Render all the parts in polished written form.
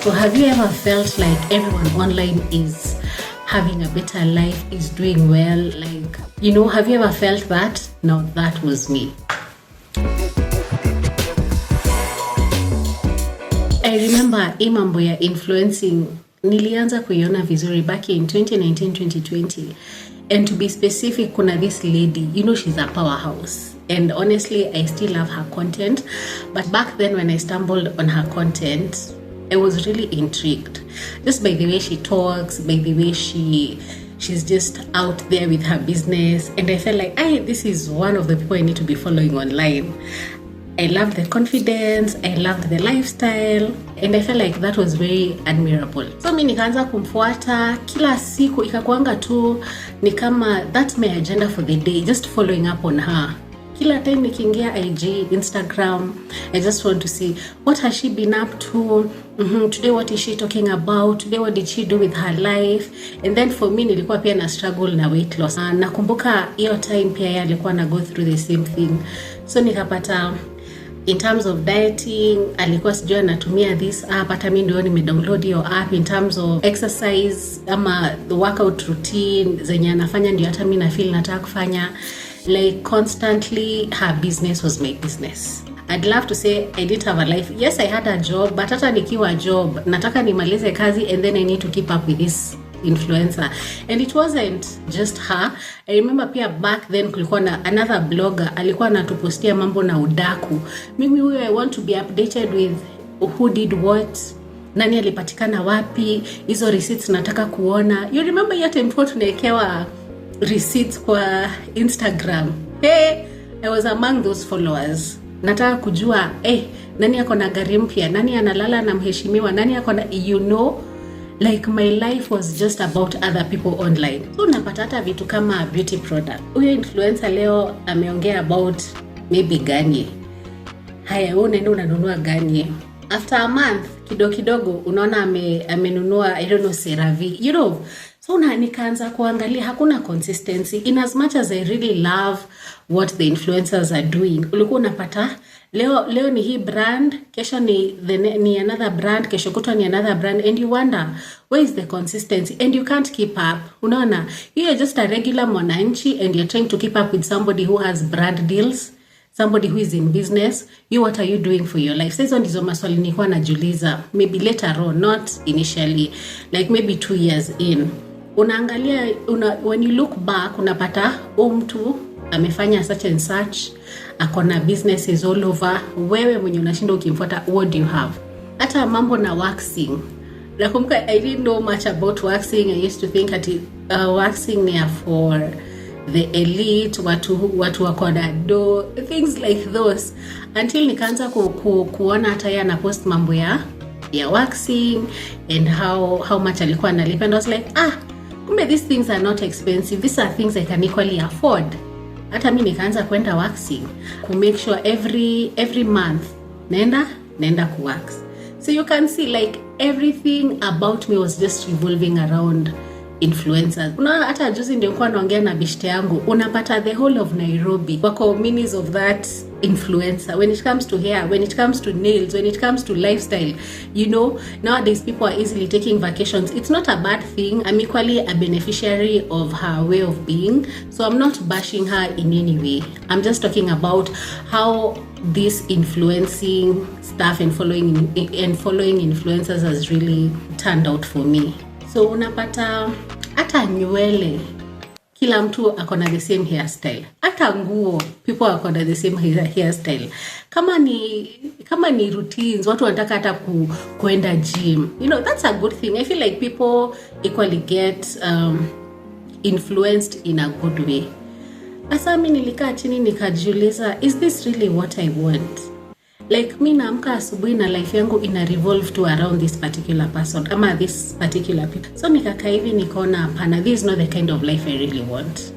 So have you ever felt like everyone online is having a better life, is doing well? Like, have you ever felt that? No, that was me. I remember mambo ya influencing nilianza kuiona vizuri back in 2019-2020. And to be specific, kuna this lady, she's a powerhouse. And honestly, I still love her content. But back then when I stumbled on her content, I was really intrigued. Just by the way she talks, by the way she's just out there with her business. And I felt like, this is one of the people I need to be following online. I loved the confidence, I loved the lifestyle, and I felt like that was very admirable. So mimi nikaanza kumfuata, kila siku ikakuanga tu ni kama that's my agenda for the day, just following up on her. Kila time nikiingia IG, Instagram, I just want to see what has she been up to. Today what is she talking about? Today what did she do with her life? And then for me nilikuwa pia na struggle na weight loss. Nakumbuka hiyo time pia yeye alikuwa na go through the same thing. So nikapata in terms of dieting, alikuwa sijui anatumia this app, hata mimi ndio nimedownload hiyo app. In terms of exercise ama the workout routine zenye anafanya ndio hata mimi na feel nataka kufanya. Like constantly her business was my business. I'd love to say I didn't have a life. Yes, I had a job, but hata nikiwa job nataka nimalize kazi and then I need to keep up with this influencer. And it wasn't just her. I remember pia back then kulikuwa na another blogger alikuwa anatupostia mambo na udaku. Mimi huyo I want to be updated with who did what, nani alipatikana wapi, hizo receipts nataka kuona. You remember hiyo time tunaekewa receipts kwa Instagram? Hey, I was among those followers. Nataka kujua nani ako na gari mpya, nani analala na mheshimiwa, nani ako na like my life was just about other people online. So napata hata vitu kama beauty product. Huyo influencer leo ameongea about maybe gani. Haya, wewe unaenda unanunua gani? After a month kidogo unaona amenunua I don't know CeraVe. So nikaanza kuangalia hakuna consistency. In as much as I really love what the influencers are doing, ulikuwa unapata leo ni hii brand, kesho ni another brand, kesho kutwa ni another brand, and you wonder where is the consistency, and you can't keep up. Unaona, you are just a regular mwananchi and you're trying to keep up with somebody who has brand deals, somebody who is in business. What are you doing for your life? Sasa ndizo maswali nilikuwa najiuliza, maybe later on, not initially, like maybe 2 years in. Unaangalia when you look back unapata mtu amefanya such and such, akona businesses all over. Wewe mwenye unashinda ukimfuata, what do you have? Hata mambo na waxing. Nakumbuka I didn't know much about waxing. I used to think that waxing ni for the elite, watu wako na do, things like those, until nikaanza kuona hata yeye ana post mambo ya waxing and how much alikuwa analipa, and I was like, kumbe these things are not expensive, these are things I can equally afford. Hata mimi nikaanza kwenda waxing, to make sure every month naenda ku wax. So you can see like everything about me was just revolving around influencers. Hata juzi ndio nilikuwa naongea na bishte yangu, unapata the whole of Nairobi wako minis of that influencer. When it comes to hair, when it comes to nails, when it comes to lifestyle, nowadays people are easily taking vacations. It's not a bad thing. I'm equally a beneficiary of her way of being, so I'm not bashing her in any way. I'm just talking about how this influencing stuff and following influencers has really turned out for me. So unapata hata nywele kila mtu akona the same hairstyle. Hata nguo people akona the same hairstyle. Kama ni routines, watu wanataka hata kuenda gym. That's a good thing. I feel like people equally get influenced in a good way. Asa mimi nilikaa chini nikajiuliza, is this really what I want? Like mimi naamka asubuhi na life yangu ina revolve to around this particular person ama this particular people. So nikakaa hivi nikaona hapana, this is not the kind of life I really want.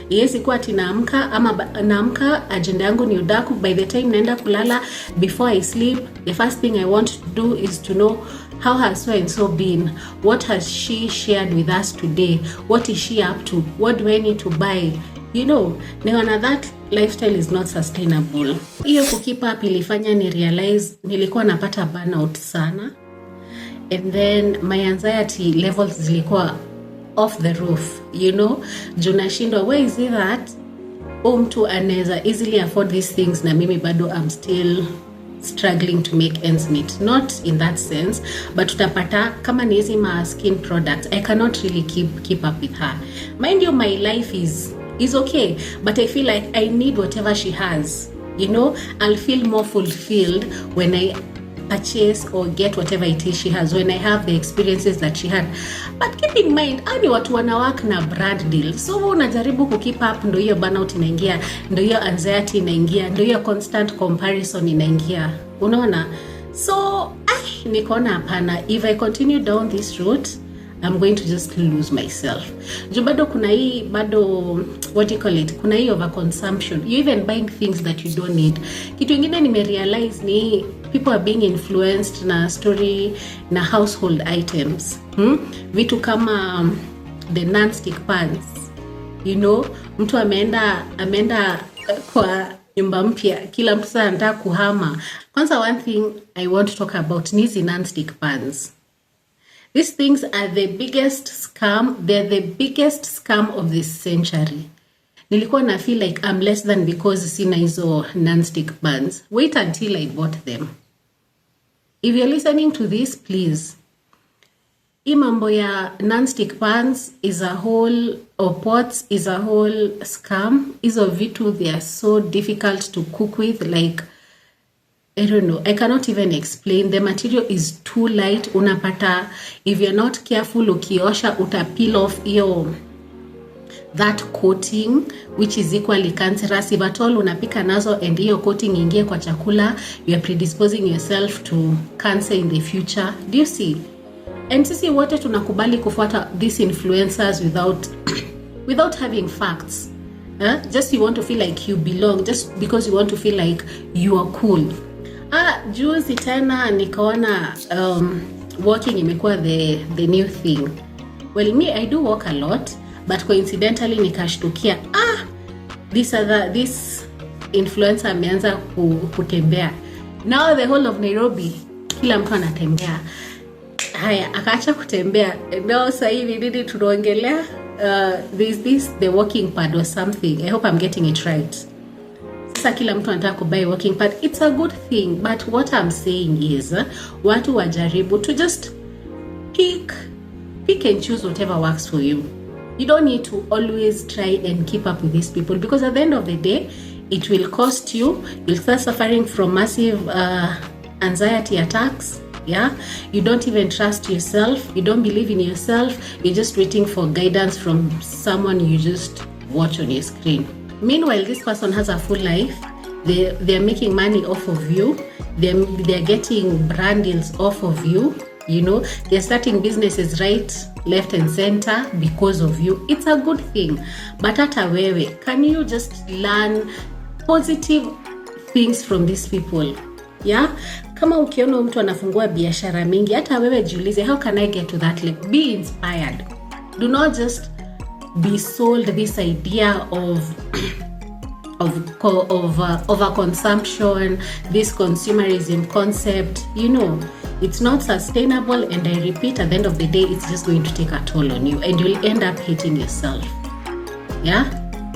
Yes, ikuwa ati naamka agenda yangu ni udaku. By the time naenda kulala, before I sleep, the first thing I want to do is to know how has so and so been, what has she shared with us today, what is she up to, what do I need to buy. Niona that lifestyle is not sustainable. Hiyo kukeep up ilifanya ni realize nilikuwa napata burnout sana. and then my anxiety levels zilikuwa off the roof, you know. Junashindwa, why is it that mtu anaweza easily afford these things na mimi bado I'm still struggling to make ends meet? Not in that sense, but utapata kama ni hizi ma skin products, I cannot really keep up with her. Mind you, my life is okay, but I feel like I need whatever she has, you know. I'll feel more fulfilled when I purchase or get whatever it is she has, when I have the experiences that she had. But keep in mind, ani watu wanawak na brand deal, so unajaribu keep up, ndo hiyo burnout inaingia, ndo hiyo anxiety inaingia, ndo hiyo constant comparison inaingia, unaona. So nikaona hapana, if I continue down this route, I'm going to just lose myself. Jo bado kuna hii, what do you call it, kuna hii overconsumption. You even buying things that you don't need. Kitu ingine nimerealize ni people are being influenced na story na household items. Vitu kama the non-stick pans, you know. Mtu ameenda kwa nyumba mpya, kila mtu sasa anataka kuhama. Kwanza, one thing I want to talk about ni hizi non-stick pans. These things are the biggest scam. They're the biggest scam of this century. Nilikuwa na feel like I'm less than because sina hizo non-stick pans. Wait until I bought them. If you're listening to this, please. Mambo ya non-stick pans is a whole, or pots is a whole scam. Hizo vitu, they are so difficult to cook with. Like, I don't know, I cannot even explain. The material is too light. Unapata, if you're not careful, ukiosha uta peel off that coating, which is equally cancerous. If at all unapika nazo and hiyo coating ingie kwa chakula, you are predisposing yourself to cancer in the future. Do you see? And sisi wote tunakubali kufuata these influencers without having facts. Just you want to feel like you belong, just because you want to feel like you are cool. Juzi tena nikaona walking imekuwa the new thing. Well, me, I do walk a lot, but coincidentally nikashtukia this influencer ameanza kutembea. Now the whole of Nairobi kila mtu anatembea. Haya, akaacha kutembea. Now sasa hivi nini tunaongelea? This the walking pad or something. I hope I'm getting it right. Sasa kila mtu anataka kubuy walking pad. It's a good thing, but what I'm saying is watu wajaribu to just pick and choose whatever works for you. You don't need to always try and keep up with these people, because at the end of the day, it will cost you. You'll start suffering from massive anxiety attacks. Yeah, you don't even trust yourself. You don't believe in yourself. You're just waiting for guidance from someone you just watch on your screen. Meanwhile, this person has a full life. They're making money off of you. They're getting brand deals off of you. You know, they're starting businesses right, left and center because of you. It's a good thing. But hata wewe, can you just learn positive things from these people? Yeah? Kama ukiona mtu anafungua biashara mingi, hata wewe jiulize, how can I get to that level? Be inspired. Do not just be sold this idea of overconsumption, this consumerism concept. You know, it's not sustainable, and I repeat, at the end of the day, it's just going to take a toll on you, and you'll end up hating yourself. Yeah?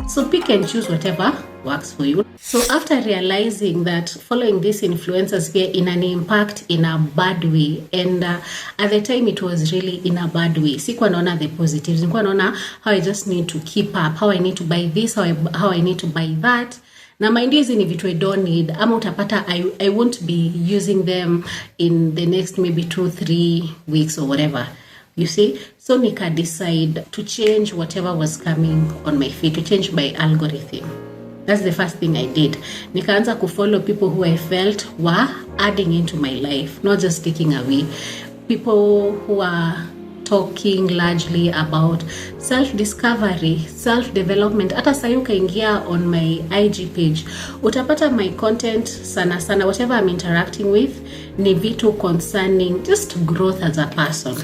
So pick and choose whatever works for you. So after realizing that following these influencers here in an impact in a bad way, and at the time it was really in a bad way. Sikuwa naona the positives. Sikuwa naona how I just need to keep up, how I need to buy this, how I need to buy that. Na mind hizi ni vitu I don't need. Ama utapata I won't be using them in the next maybe 2-3 weeks or whatever. You see? So nika decide to change whatever was coming on my feed, to change my algorithm. That's the first thing I did. Nikaanza kufollow people who I felt were adding into my life, not just taking away. People who are talking largely about self-discovery, self-development. Hata sasa ukaingia on my IG page, utapata my content sana, whatever I'm interacting with, ni vitu concerning just growth as a person.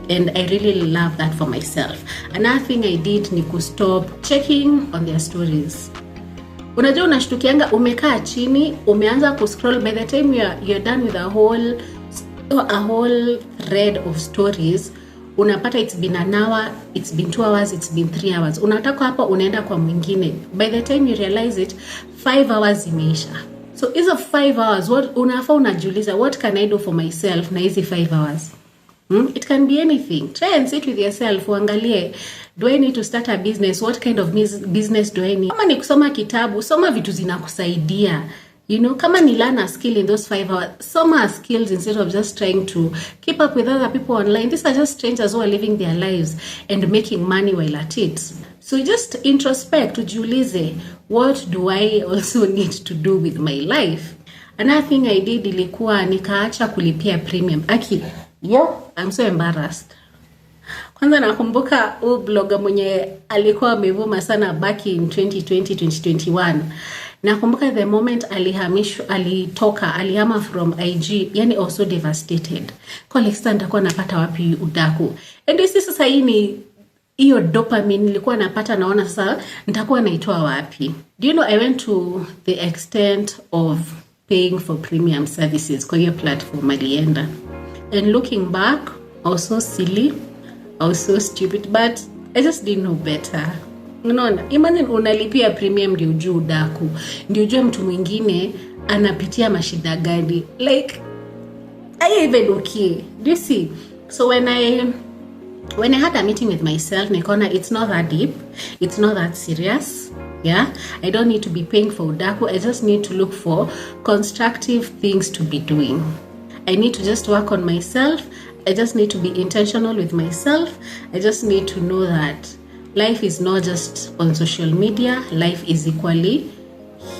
And I really love that for myself. Another thing I did ni stop checking on their stories. Unajua unashtukianga umekaa chini, umeanza kuscroll, by the time you're done with the whole a whole thread of stories, unapata it's been an hour, it's been 2 hours, it's been 3 hours. Unataka hapa unaenda kwa mwingine. By the time you realize it, 5 hours imeisha. So hizo 5 hours, unafaa unajiuliza, what can I do for myself na hizi 5 hours? It can be anything. Try and sit with yourself, uangalie, do I need to start a business? What kind of business do I need? Kama ni kusoma kitabu, soma vitu zinakusaidia. You know, kama ni learn a skill in those 5 hours, soma skills instead of just trying to keep up with other people online. These are just strangers who are living their lives and making money while at it. So just introspect, ujiulize, what do I also need to do with my life? Another thing I did ilikuwa nikaacha kulipia premium. I'm so embarrassed. Kwanza nakumbuka blogger mwenye alikuwa amevuma sana back in 2020 2021. Nakumbuka the moment alihama from IG, yani also devastated. Kwa next nitakuwa napata wapi udaku. And this is sasa hii hiyo dopamine nilikuwa napata, naona sasa nitakuwa naitoa wapi. Do you know, I went to the extent of paying for premium services kwa hiyo platform alienda. And looking back, I was so silly, I was so stupid, but I just didn't know better. Unaona, imagine unalipia premium ndio ujue udaku, ndio ujue mtu mwingine anapitia mashida gani. Like, I even okay. Do you see? So when I had a meeting with myself, nikaona it's not that deep, it's not that serious. Yeah, I don't need to be paying for udaku. I just need to look for constructive things to be doing. I need to just work on myself. I just need to be intentional with myself. I just need to know that life is not just on social media. Life is equally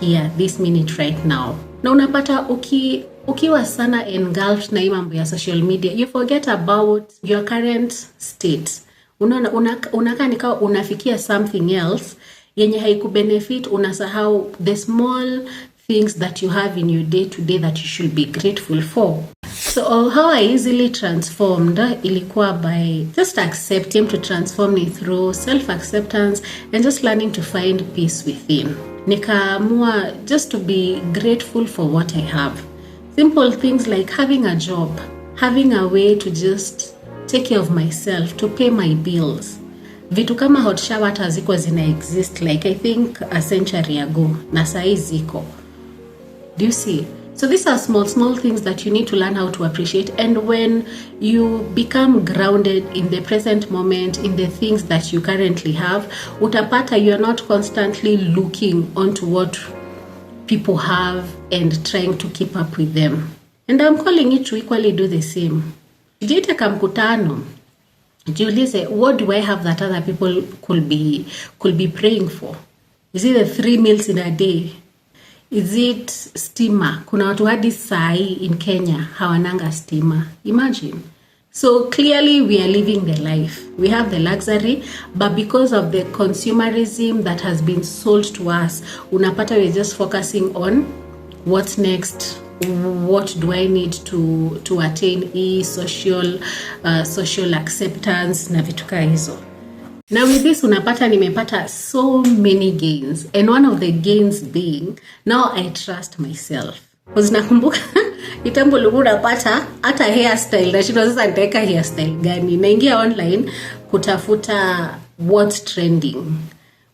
here, this minute right now. Na unapata ukiwa sana engulfed na mambo ya social media, you forget about your current state. Unakaa nikao unafikia something else yenye haikubenefit, unasahau the small things that you have in your day to day that you should be grateful for. So how I easily transformed ilikuwa by just accepting. To transform me through self-acceptance and just learning to find peace within. Nikaamua just to be grateful for what I have. Simple things like having a job, having a way to just take care of myself, to pay my bills. Vitu kama hot shower hata ziko zina exist like I think a century ago, na sai ziko. Do you see? So these are small things that you need to learn how to appreciate. And when you become grounded in the present moment, in the things that you currently have, utapata you're not constantly looking onto what people have and trying to keep up with them. And I'm calling it to equally do the same. Jiteka mkutano, jiulize, what do I have that other people could be praying for? Is it the 3 meals in a day? Is it steamer? Kuna watu hadi sai in Kenya hawananga steamer. Imagine. So clearly we are living the life. We have the luxury, but because of the consumerism that has been sold to us, unapata we're just focusing on what's next. What do I need to attain social acceptance na vitu kama hizo. Now with this unapata nimepata so many gains, and one of the gains being now I trust myself. Because nakumbuka kitambo unapata hata hairstyle na shida sasa nitaweka hairstyle gani, naingia online kutafuta what's trending,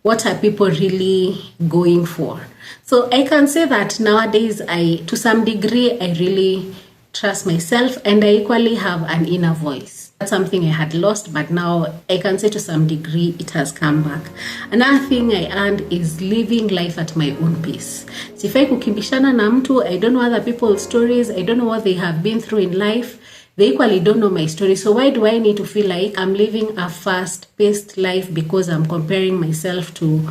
what are people really going for. So I can say that nowadays to some degree I really trust myself, and I equally have an inner voice. That's something I had lost, but now I can say to some degree it has come back. Another thing I earned is living life at my own pace. Sifai kukimbishana na mtu. I don't know other people's stories. I don't know what they have been through in life. They equally don't know my story. So why do I need to feel like I'm living a fast-paced life because I'm comparing myself to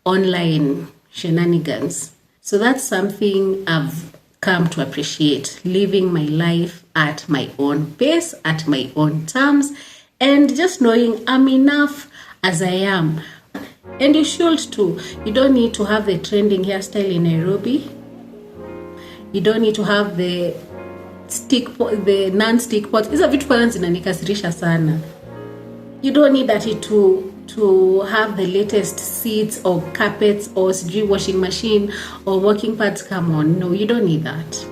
online shenanigans? So that's something I've come to appreciate, living my life at my own pace, at my own terms, and just knowing I'm enough as I am. And you should too. You don't need to have the trending hairstyle in Nairobi. You don't need to have the non-stick pot. Hizo vitu kwanza zinanikasirisha sana. You don't need that to have the latest seats or carpets or washing machine or working pads. Come on, no, you don't need that.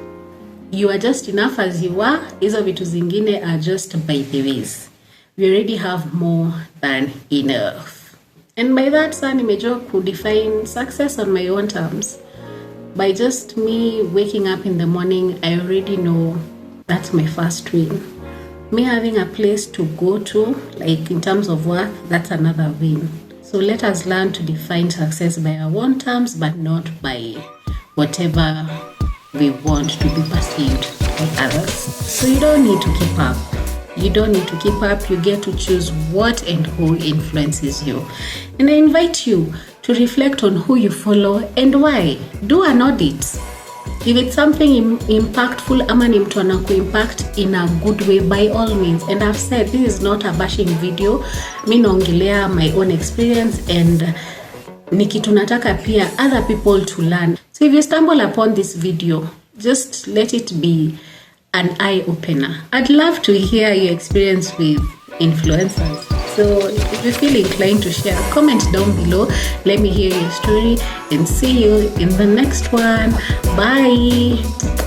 you are just enough as you are. Hizo vitu zingine are just by the ways. We already have more than enough. And by that, nimejua could define success on my own terms. By just me waking up in the morning, I already know that's my first win. Me having a place to go to, like in terms of work, that's another win. So let us learn to define success by our own terms, but not by whatever we want to be perceived by others. So you don't need to keep up. You don't need to keep up. You get to choose what and who influences you. And I invite you to reflect on who you follow and why. Do an audit. If it's something impactful, ama ni mtu anaku impact in a good way, by all means. And I've said this is not a bashing video. Mi naongelea my own experience and ni kitu nataka pia other people to learn. So if you stumble upon this video, just let it be an eye-opener. I'd love to hear your experience with influencers. So if you feel inclined to share, comment down below. Let me hear your story and see you in the next one. Bye.